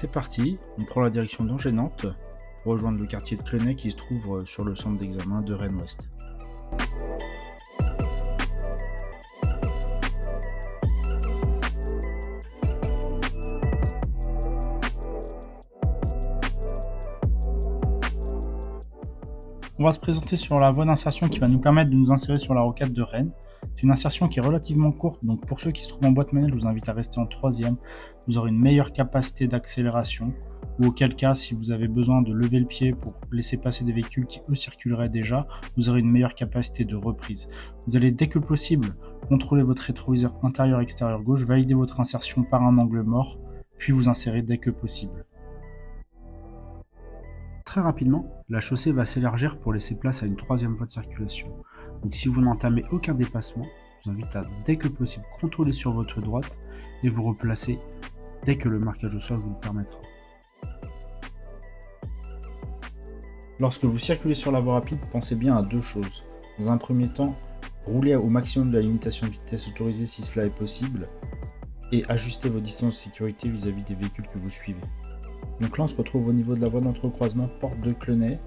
C'est parti, on prend la direction d'Angers-Nantes pour rejoindre le quartier de Clenay qui se trouve sur le centre d'examen de Rennes-Ouest. On va se présenter sur la voie d'insertion qui va nous permettre de nous insérer sur la rocade de Rennes. C'est une insertion qui est relativement courte, donc pour ceux qui se trouvent en boîte manuelle, je vous invite à rester en troisième. Vous aurez une meilleure capacité d'accélération, ou auquel cas, si vous avez besoin de lever le pied pour laisser passer des véhicules qui eux circuleraient déjà, vous aurez une meilleure capacité de reprise. Vous allez dès que possible contrôler votre rétroviseur intérieur-extérieur gauche, valider votre insertion par un angle mort, puis vous insérer dès que possible. Très rapidement, la chaussée va s'élargir pour laisser place à une troisième voie de circulation. Donc si vous n'entamez aucun dépassement, je vous invite à dès que possible contrôler sur votre droite et vous replacer dès que le marquage au sol vous le permettra. Lorsque vous circulez sur la voie rapide, pensez bien à deux choses. Dans un premier temps, roulez au maximum de la limitation de vitesse autorisée si cela est possible et ajustez vos distances de sécurité vis-à-vis des véhicules que vous suivez. Donc là on se retrouve au niveau de la voie d'entrecroisement porte de Clenay.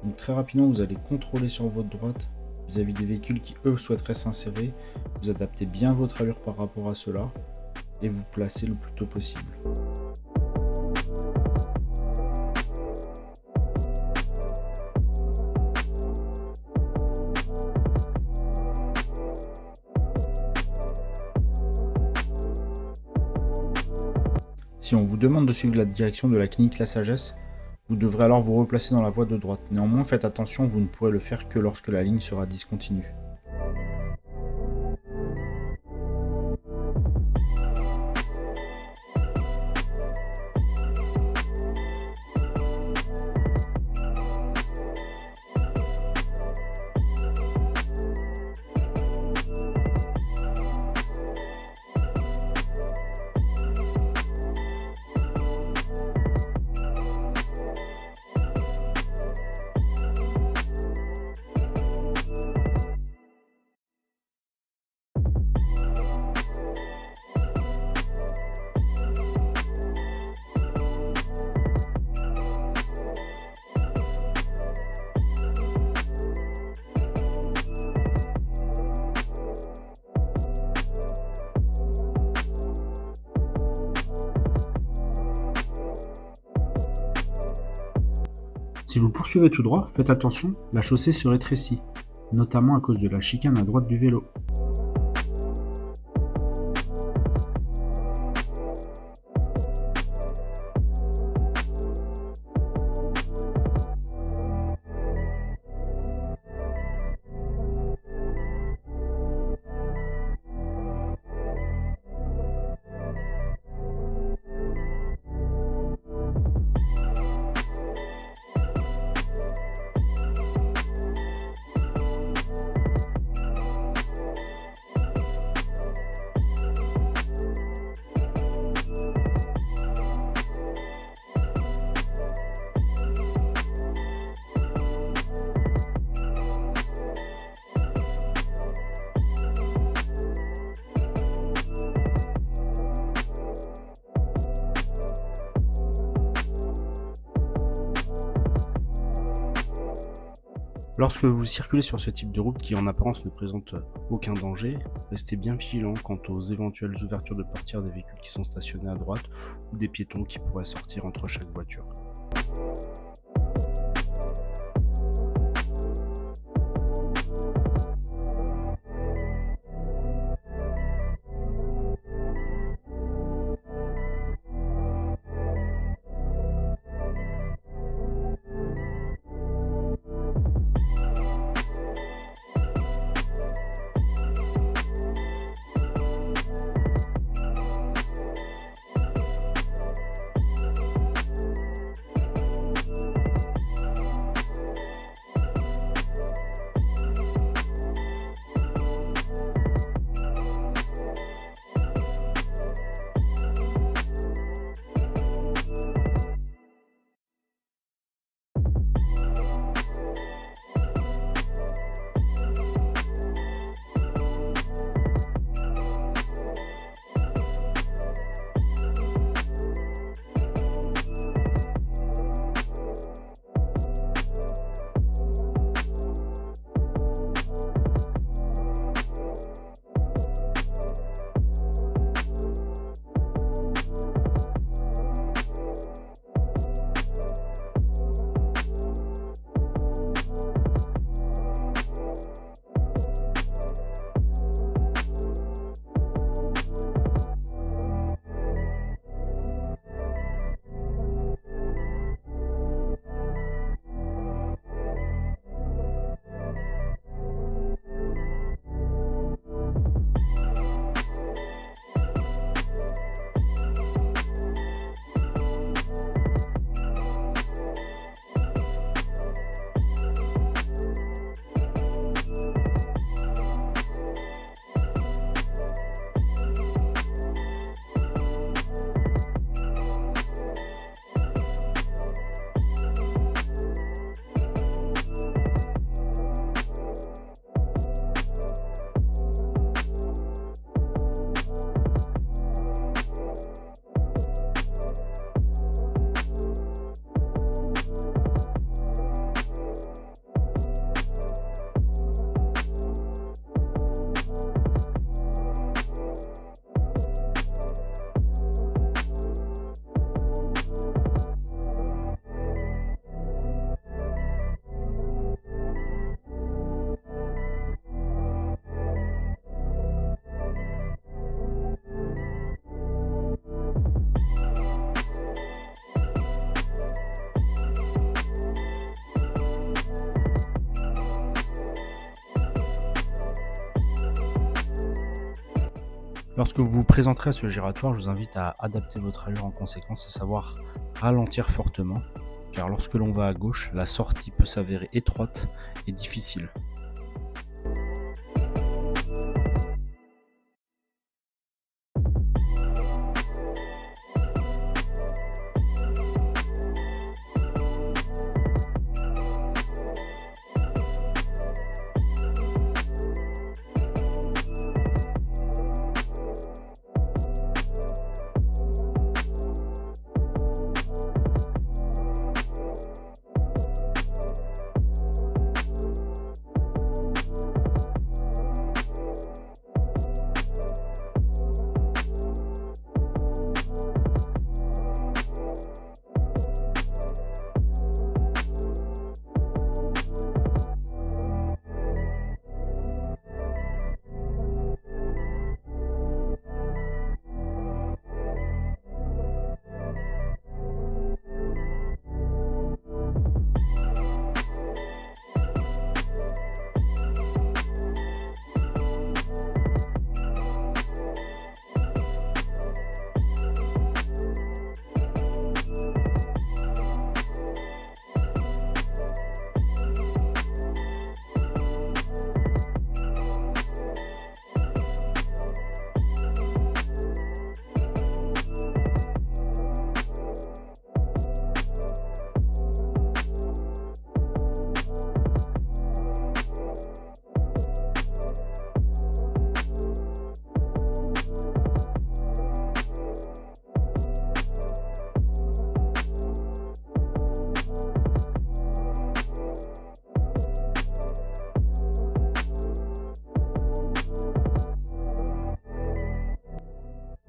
Donc très rapidement vous allez contrôler sur votre droite vis-à-vis des véhicules qui eux souhaiteraient s'insérer. Vous adaptez bien votre allure par rapport à cela et vous placez le plus tôt possible. Si on vous demande de suivre la direction de la clinique La Sagesse, vous devrez alors vous replacer dans la voie de droite. Néanmoins, faites attention, vous ne pourrez le faire que lorsque la ligne sera discontinue. Si vous poursuivez tout droit, faites attention, la chaussée se rétrécit, notamment à cause de la chicane à droite du vélo. Lorsque vous circulez sur ce type de route qui en apparence ne présente aucun danger, restez bien vigilant quant aux éventuelles ouvertures de portières des véhicules qui sont stationnés à droite ou des piétons qui pourraient sortir entre chaque voiture. Lorsque vous vous présenterez à ce giratoire, je vous invite à adapter votre allure en conséquence, à savoir ralentir fortement, car lorsque l'on va à gauche, la sortie peut s'avérer étroite et difficile.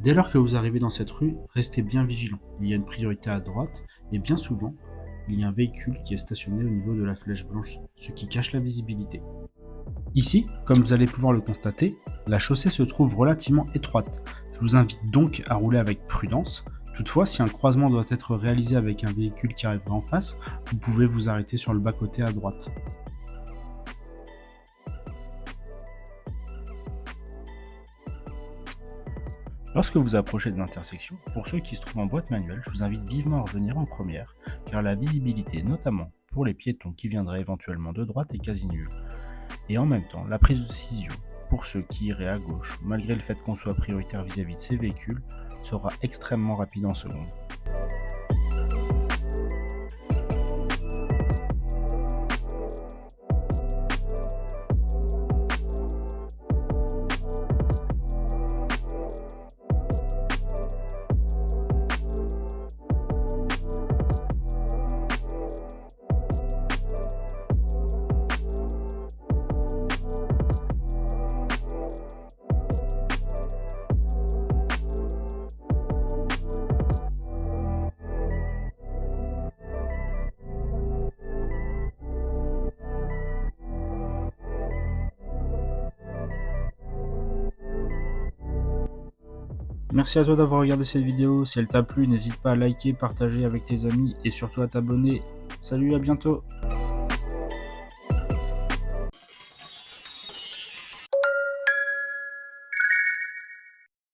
Dès lors que vous arrivez dans cette rue, restez bien vigilant. Il y a une priorité à droite et bien souvent, il y a un véhicule qui est stationné au niveau de la flèche blanche, ce qui cache la visibilité. Ici, comme vous allez pouvoir le constater, la chaussée se trouve relativement étroite. Je vous invite donc à rouler avec prudence. Toutefois, si un croisement doit être réalisé avec un véhicule qui arriverait en face, vous pouvez vous arrêter sur le bas-côté à droite. Lorsque vous approchez de l'intersection, pour ceux qui se trouvent en boîte manuelle, je vous invite vivement à revenir en première, car la visibilité, notamment pour les piétons qui viendraient éventuellement de droite, est quasi nulle. Et en même temps, la prise de décision pour ceux qui iraient à gauche, malgré le fait qu'on soit prioritaire vis-à-vis de ces véhicules, sera extrêmement rapide en secondes. Merci à toi d'avoir regardé cette vidéo. Si elle t'a plu, n'hésite pas à liker, partager avec tes amis et surtout à t'abonner. Salut, à bientôt!